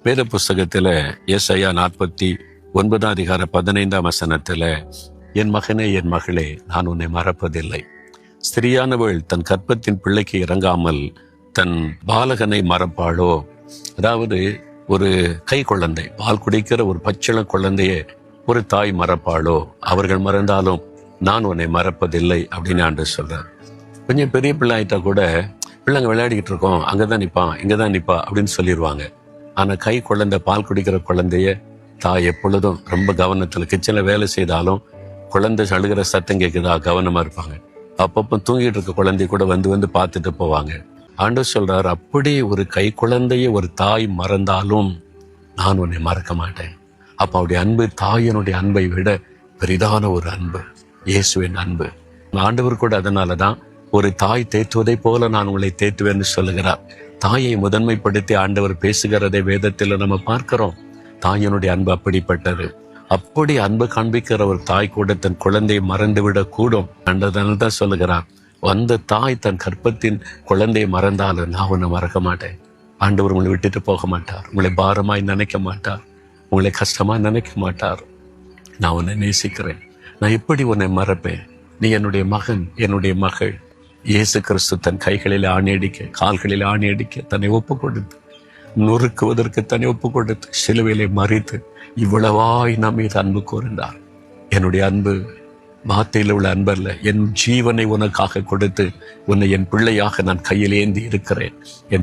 வேத புஸ்தகத்துல ஏசாயா 49:15 என் மகனே, என் மகளே, நான் உன்னை மறப்பதில்லை. ஸ்திரியானவள் தன் கற்பத்தின் பிள்ளைக்கு இறங்காமல் தன் பாலகனை மறப்பாளோ? அதாவது ஒரு கை குழந்தை, பால் குடிக்கிற ஒரு பச்சிளம் குழந்தைய ஒரு தாய் மறப்பாளோ? அவர்கள் மறந்தாலும் நான் உன்னை மறப்பதில்லை அப்படின்னு ஆண்டவர் சொல்றார். கொஞ்சம் பெரிய பிள்ளை ஆயிட்டா கூட பிள்ளைங்க விளையாடிக்கிட்டு இருக்கோம், அங்கதான் நிப்பான், இங்கதான் நிப்பா அப்படின்னு சொல்லிடுவாங்க. ஆனா கை குழந்தை, பால் குடிக்கிற குழந்தைய தாய் எப்பொழுதும் ரொம்ப கவனத்துல, கிச்சன்ல வேலை செய்தாலும் குழந்தை அழுகிற சத்தம் கேட்குதா கவனமா இருப்பாங்க. அப்பப்போ தூங்கிட்டு இருக்க குழந்தைய கூட வந்து பார்த்துட்டு போவாங்க. ஆண்டவர் சொல்றார், அப்படி ஒரு கை குழந்தைய ஒரு தாய் மறந்தாலும் நான் உன்னை மறக்க மாட்டேன். அப்ப அவருடைய அன்பு தாயினுடைய அன்பை விட பெரிதான ஒரு அன்பு, இயேசுவின் அன்பு. ஆண்டவர் கூட அதனாலதான் ஒரு தாய் தேற்றுவதை போல நான் உங்களை தேற்றுவேன்னு சொல்லுகிறார். தாயை முதன்மைப்படுத்தி ஆண்டவர் பேசுகிறதை வேதத்தில் நம்ம பார்க்கிறோம். தாயினுடைய அன்பு அப்படிப்பட்டது. அப்படி அன்பு காண்பிக்கிற ஒரு தாய் கூட தன் குழந்தையை மறந்துவிடக் கூடும். தான் சொல்லுகிறார், அந்த தாய் தன் கற்பத்தின் குழந்தையை மறந்தாலும் நான் உன்னை மறக்க மாட்டேன். ஆண்டவர் உங்களை விட்டுட்டு போக மாட்டார். உங்களை பாரமாய் நினைக்க மாட்டார். உங்களை கஷ்டமா நினைக்க மாட்டார். நான் உன்னை நேசிக்கிறேன். நான் எப்படி உன்னை மறப்பேன்? நீ என்னுடைய மகன், என்னுடைய மகள். இயேசு கிறிஸ்து தன் கைகளில் ஆணியடிக்க, கால்களில் ஆணியடிக்க தன்னை ஒப்பு கொடுத்து, நொறுக்குவதற்கு தன்னை ஒப்பு கொடுத்து, சிலுவையிலே மறித்து இவ்வளவாய் நம் மீது அன்பு கூர்ந்தார். என்னுடைய அன்பு வார்த்தையில் உள்ள அன்பல்ல, என் ஜீவனை உனக்காக கொடுத்து உன்னை என் பிள்ளையாக நான் கையில் ஏந்தி இருக்கிறேன். என்